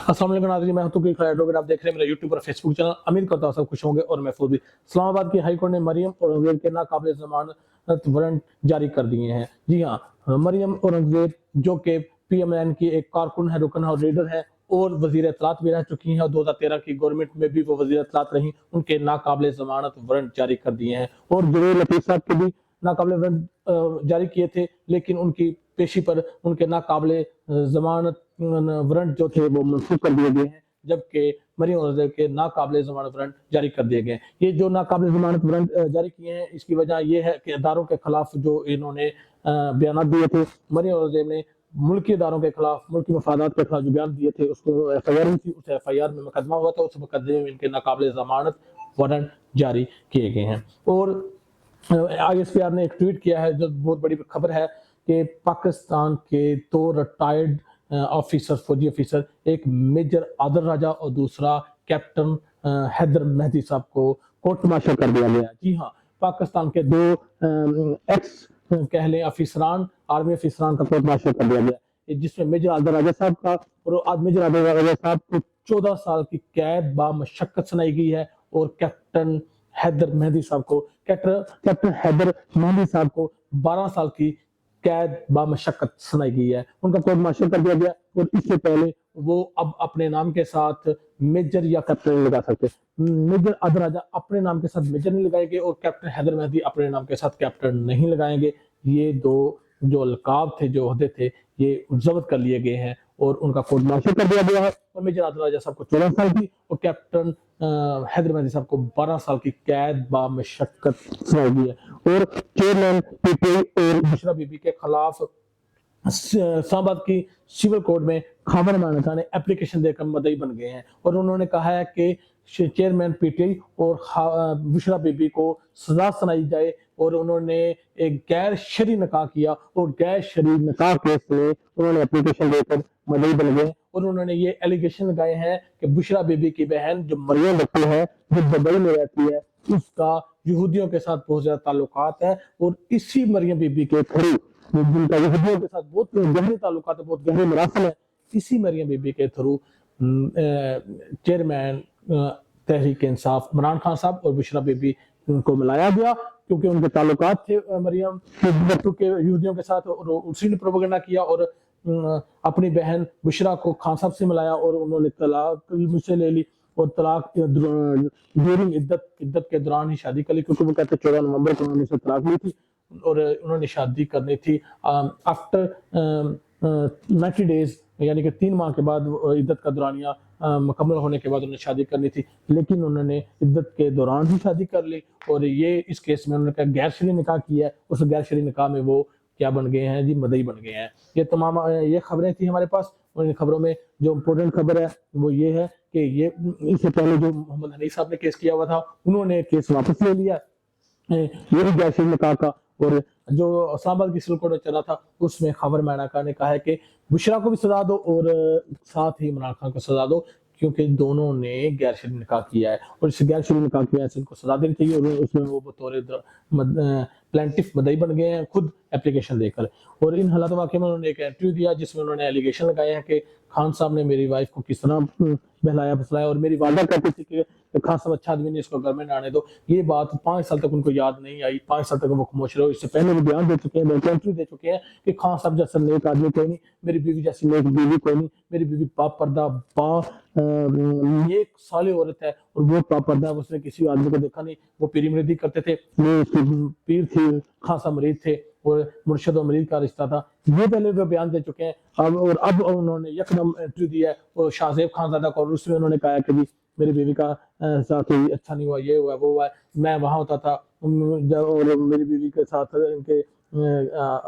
अस्सलाम वालेकुम नाज़रीन, मैं हूं तुकील खैर। अगर आप देख रहे हैं मेरा यूट्यूब और फेसबुक चैनल, उम्मीद करता हूं सब खुश होंगे और महफूज भी। इस्लामाबाद की हाई कोर्ट ने मरियम औरंगजेब के नाकाबिल जमानत वारंट जारी कर दिए हैं। जी हाँ, मरियम औरंगजेब जो कि PMN की एक कारकुन है, रुकन है और लीडर है और वजीर इत्तलात भी रह चुकी हैं और 2013 की गवर्नमेंट में भी वो वजीर इत्तलात रही, उनके नाकाबिल जमानत वारंट जारी कर दिए हैं। और जुबैर लतीफ साहब के भी नाकाबिल वारंट जारी किए थे, लेकिन उनकी पेशी पर उनके नाकाबिल जमानत वारंट जो थे वो मनसूख कर दिए गए हैं, जबकि मरियम औरंगजेब के नाकाबिल जमानत वारंट जारी कर दिए गए। ये जो नाकाबिल जमानत वारंट जारी किए हैं, इसकी वजह यह है कि इदारों के खिलाफ जो इन्होंने बयान दिए थे, मरियम औरंगजेब ने मुल्की इदारों के खिलाफ, मुल्की मफादात के खिलाफ जो बयान दिए थे, उसको FIR हुई थी, उस FIR में मुकदमा हुआ था, उस मुकदमे में इनके नाकाबिल जमानत वारंट जारी किए गए हैं। और ISPR ने एक ट्वीट किया है जो बहुत बड़ी खबर है कि पाकिस्तान के 2 रिटायर्ड ऑफिसर, फौजी ऑफिसर, एक मेजर आदर राजा और दूसरा कैप्टन हैदर मेहदी साहब को कोर्ट मार्शल कर दिया गया। जी हाँ, पाकिस्तान के 2 एक्स कह लें अफिसरान, आर्मी अफिसरान का कोर्ट मार्शल कर दिया गया, जिसमें मेजर आदर राजा साहब का और आज मेजर आदर राजा साहब को 14 साल की कैद बामशक्कत सुनाई गई है और कैप्टन हैदर मेहदी साहब को, कैप्टन हैदर मेहदी साहब को 12 साल की कैद बामशक्कत सुनाई गई है। उनका कोर्ट मार्शल कर दिया गया और इससे पहले वो अब अपने नाम के साथ मेजर या कैप्टन नहीं लगा सकते। मेजर आदर राजा अपने नाम के साथ मेजर नहीं लगाएंगे और कैप्टन हैदर मेहदी अपने नाम के साथ कैप्टन नहीं लगाएंगे। ये 2 जो अलकाब थे, जो ओहदे थे, ये जब्त कर लिए गए हैं और उनका कोर्ट मार्शल कर दिया गया है। और मेजर आदर राजा साहब को 14 साल की और कैप्टन हैदर मेहदी साहब को 12 साल की कैद बामशक्कत सुनाई गई है। और चेयरमैन PTI और बुशरा बीबी के खिलाफ इस्लामाबाद की सिविल कोर्ट में खावर मानका ने एप्लीकेशन देकर मदई बन गए हैं और उन्होंने कहा है कि चेयरमैन PTI और बुशरा बीबी को सजा सुनाई जाए। और उन्होंने एक गैर शरई निकाह किया और गैर शरई निकाह केस में उन्होंने एप्लीकेशन देकर मदई बन गए और उन्होंने ये एलिगेशन लगाए हैं कि बुशरा बीबी की बहन जो मरियम बच्ची है, जो दुबई में रहती है, उसका यहूदियों के साथ बहुत ज्यादा ताल्लुकात है और इसी मरियम बीबी के थ्रू, जिनका यहूदियों के साथ बहुत गहरे ताल्लुकात है, बहुत गहरे मरासिल है, इसी मरियम बीबी के थ्रू चेयरमैन तहरीक इंसाफ इमरान खान साहब और बुशरा बीबी को मिलाया गया, क्योंकि उनके ताल्लुकात थे मरियम के यहूदियों के साथ और उसी ने प्रोपेगेंडा किया और अपनी बहन बुशरा को खान साहब से मिलाया और उन्होंने तलाक मुझसे ले ली और तलाक ड्यूरिंग इद्दत के दौरान ही शादी कर ली, क्योंकि वो कहते 14 नवंबर को उन्होंने से तलाक ली थी और उन्होंने शादी करनी थी आफ्टर 90 डेज, यानी कि 3 माह के बाद इद्दत का दौरानिया मुकम्मल होने के बाद उन्हें शादी करनी थी, लेकिन उन्होंने इद्दत के दौरान ही शादी कर ली। और ये इस केस में उन्होंने गैर शरई निकाह किया है, उस गैर शरई निकाह में वो क्या बन गए हैं जी, मदई बन गए हैं। ये तमाम ये खबरें थी हमारे पास और इन खबरों में जो इम्पोर्टेंट खबर है वो ये है कि ये इससे पहले जो मोहम्मद हनीफ साहब ने केस किया हुआ था, उन्होंने केस वापस ले लिया, ये भी गैर शरई निकाह का। और जो इस्लामाबाद की सिविल कोर्ट में चला था, उसमें खावर मैनाका ने कहा है कि बुशरा को भी सजा दो और साथ ही इमरान खान को सजा दो, क्योंकि दोनों ने गैर शरई निकाह किया है और इस गैर शरई निकाह की वजह से इनको सजा देनी चाहिए। और उसमें वो बतौर प्लेंटिफ मदई बन गए हैं खुद एप्लीकेशन देकर। और इन हालात वाक़े में उन्होंने एक इंटरव्यू दिया जिसमें उन्होंने एलिगेशन लगाए हैं कि खान साहब ने मेरी वाइफ को किस तरह बहलाया फुसलाया और मेरी वालदा कहती थी कि खान साहब अच्छा आदमी नहीं, इसको घर में ना आने दो। ये बात 5 साल तक उनको याद नहीं आई, 5 साल तक वो खामोश रहे। इससे पहले वो बयान दे चुके हैं, इंटरव्यू दे चुके हैं कि खान साहब जैसा नेक आदमी कोई नहीं, मेरी बीवी जैसी नेक बीवी कोई नहीं, मेरी बीवी पाक पर्दा नेक साले औरत है और वो पाक पर्दा, उसने किसी आदमी को देखा नहीं, वो पीरी मुरीदी करते थे, वो पीर थी, खान साहब मरीद थे और मुर्शद और मरीद का रिश्ता था। ये पहले वो बयान दे चुके हैं। अब उन्होंने यकदम इंटरव्यू दिया है और शाहजेब खानजादा को, और उसमें उन्होंने कहा कि जी मेरी बीवी का साथ अच्छा नहीं हुआ, ये हुआ वो हुआ, मैं वहां होता था और मेरी बीवी के साथ इनके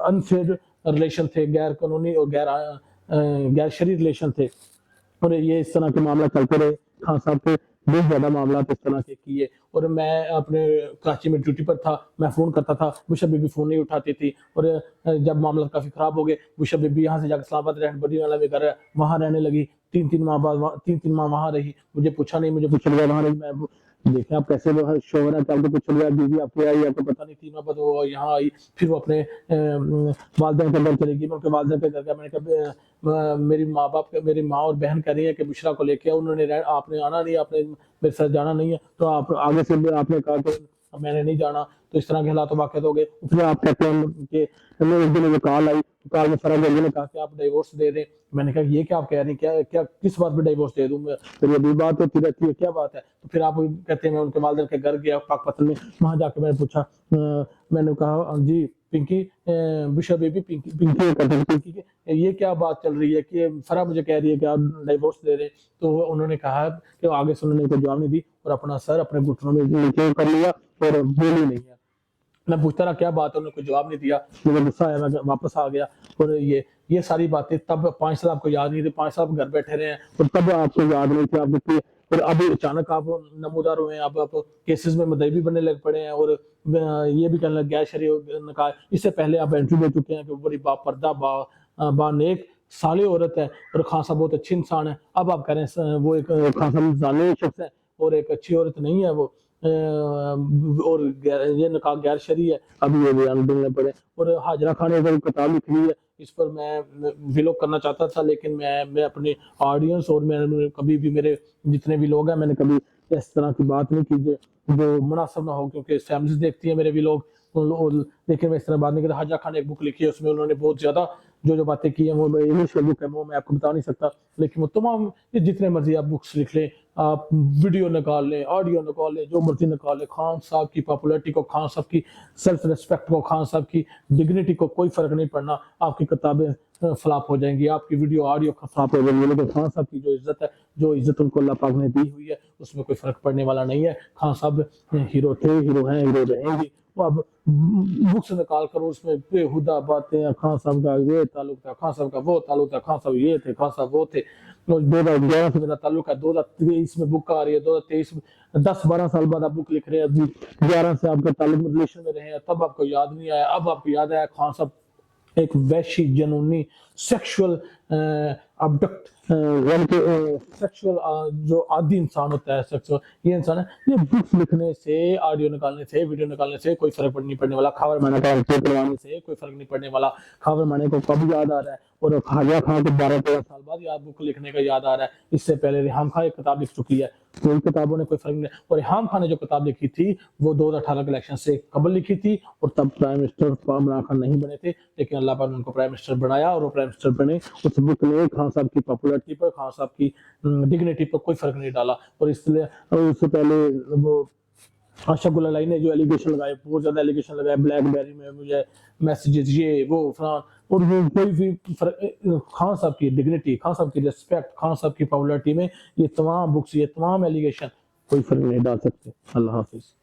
अनफेयर रिलेशन थे, गैर कानूनी और गैर शरई रिलेशन थे और ये इस तरह के मामला चलते रहे। खान साहब के बहुत ज्यादा मामला इस तरह के किए और मैं अपने कराची में ड्यूटी पर था, मैं फोन करता था, बुशरा बीबी फोन नहीं उठाती थी और जब मामला काफी खराब हो गए, बुशरा बीबी यहाँ से जाकर इस्लामाबाद रहने, बड़ी वाला में घर है वहां रहने लगी, 3 माह वहां रही, मुझे पूछा नहीं, मुझे पूछा गया वहां रही, मैं دیکھیں آپ کیسے شوہر ہے کہ آپ کو کچھ ہو گیا، بیوی آپ کی آئی، آپ کو پتہ نہیں تھی، بعد وہ یہاں آئی، پھر وہ اپنے والدین کے گھر چلے گی. میں ان کے والدین کے گھر گیا، میں نے کہا میری ماں باپ میری ماں اور بہن کہہ رہی ہیں کہ بشرا کو لے کے انہوں نے آپ نے آنا نہیں، آپ نے میرے ساتھ جانا نہیں ہے. تو آپ آگے سے آپ نے کہا کہ میں نے نہیں جانا. تو اس طرح کے حالات واقع ہو گئے. پھر آپ کہتے ہیں کہ ایک دن وہ کال آئی، کال میں فرح جی نے کہا کہ آپ ڈیورس دے دیں. میں نے کہا یہ کیا آپ کہہ رہی ہیں، کیا کس بات پہ ڈیورس دے دوں میں، پھر یہ بھی بات ہوتی رہتی ہے، کیا بات ہے. تو پھر آپ کہتے ہیں میں ان کے والدین کے گھر گیا پاک پتن میں، وہاں جا کے میں نے پوچھا، میں نے کہا جی پنکی بشرا بیبی پنکی یہ کیا بات چل رہی ہے کہ فرح مجھے کہہ رہی ہے کہ آپ ڈیورس دے رہے. تو انہوں نے کہا کہ آگے سے انہوں نے کوئی جواب نہیں دی اور اپنا سر اپنے گھٹنوں میں نیچے کر لیا اور بولی نہیں ہے. میں پوچھتا رہا کیا بات ہے، انہوں نے کوئی جواب نہیں دیا. مجھے غصہ آیا، میں واپس آ گیا. اور یہ ساری باتیں تب 5 سال آپ کو یاد نہیں تھی، 5 سال آپ گھر بیٹھے رہے ہیں اور تب آپ کو یاد نہیں تھی. آپ اور اب اچانک آپ نمودار ہوئے ہیں، اب آپ کیسز میں مدعی بننے لگ پڑے ہیں اور یہ بھی کہنے لگ غیر شرعی نکاح. اس سے پہلے آپ انٹرویو دے چکے ہیں کہ وہ بڑی با پردہ با نیک صالح عورت ہے اور خان صاحب بہت اچھی انسان ہے. اب آپ کہہ رہے ہیں وہ ایک خان صاحب ظالم شخص ہے اور ایک اچھی عورت نہیں ہے وہ، اور یہ نکاح غیر شرعی ہے. اب یہ بیان دینے پڑے. اور حاجرہ خان نے جو کتاب لکھی ہے اس پر میں ویلوگ کرنا چاہتا تھا، لیکن میں اپنی آڈینس اور میں کبھی بھی میرے جتنے بھی لوگ ہیں میں نے کبھی اس طرح کی بات نہیں کی جو مناسب نہ ہو، کیونکہ فیملیز دیکھتی ہیں میرے بھی لوگ. لیکن میں اس طرح بات نہیں کرتا. حاجرہ خان نے ایک بک لکھی ہے، اس میں انہوں نے بہت زیادہ جو باتیں کی ہیں وہ انگلش میں بک ہے، وہ میں آپ کو بتا نہیں سکتا. لیکن وہ تمام جتنے مرضی آپ بکس لکھ لیں، آپ ویڈیو نکال لیں، آڈیو نکال لیں، جو مرضی نکال لیں، خان صاحب کی پاپولرٹی کو، خان صاحب کی سیلف ریسپیکٹ کو، خان صاحب کی ڈگنیٹی کو کوئی فرق نہیں پڑنا. آپ کی کتابیں فلاپ ہو جائیں گی، آپ کی ویڈیو آڈیو فلاپ ہو جائیں گی، لیکن خان صاحب کی جو عزت ہے، جو عزت ان کو اللہ پاک نے دی ہوئی ہے، اس میں کوئی فرق پڑنے والا نہیں ہے. خان صاحب ہیرو تھے، ہیرو ہیں، ہیرو رہیں گے. وہ اب بکس نکال کر اس میں بےہودہ باتیں، خان صاحب کا یہ تعلق تھا، خان صاحب کا وہ تعلق تھا، خان صاحب یہ تھے، خان صاحب وہ تھے. 2011 سے میرا تعلق ہے، 2023 میں بک آ رہی ہے، 2023 میں 10-12 سال بعد آپ بک لکھ رہے ہیں. ابھی 11 سے آپ کا تعلق ریلیشن میں رہے ہیں، تب آپ کو یاد نہیں آیا. اب آپ کو یاد آیا. خان صاحب ایک وحشی جنونی سیکشول ابڈکٹ سیکشول جو عادی انسان ہوتا ہے، سیکشول یہ انسان ہے. یہ بکس لکھنے سے، آڈیو نکالنے سے، ویڈیو نکالنے سے کوئی فرق نہیں پڑنے والا. خاور مانے کا کروانے سے کوئی فرق نہیں پڑنے والا. خاور مانے کو کب یاد آ رہا ہے اور حاجرہ خان کو 12-13 سال بعد یاد بک لکھنے کا یاد آ رہا ہے. اس سے پہلے ریحام خان ایک کتاب لکھ چکی ہے، کوئی کتابوں نے کوئی فرق نہیں. اور ریحام خان نے جو کتاب لکھی تھی وہ 2018 کے الیکشن سے قبل لکھی تھی اور تب پرائم منسٹر عمران خان نہیں بنے تھے، لیکن اللہ پاک نے ان کو پرائم منسٹر بنایا اور وہ پرائم منسٹر بنے. اس بک نے خان صاحب کی پاپولرٹی پر، خان صاحب کی ڈگنیٹی پر کوئی فرق نہیں ڈالا. اور اس لیے اس سے پہلے وہ آشا گل الائی نے جو ایلیگیشن لگائے، بہت زیادہ ایلیگیشن لگائے، بلیک بیری میں مجھے میسیجز یہ وہ فلان، اور وہ کوئی بھی خان صاحب کی ڈگنیٹی، خان صاحب کی ریسپیکٹ، خان صاحب کی پاپولرٹی میں یہ تمام بکس، یہ تمام ایلیگیشن کوئی فرق نہیں ڈال سکتے. اللہ حافظ.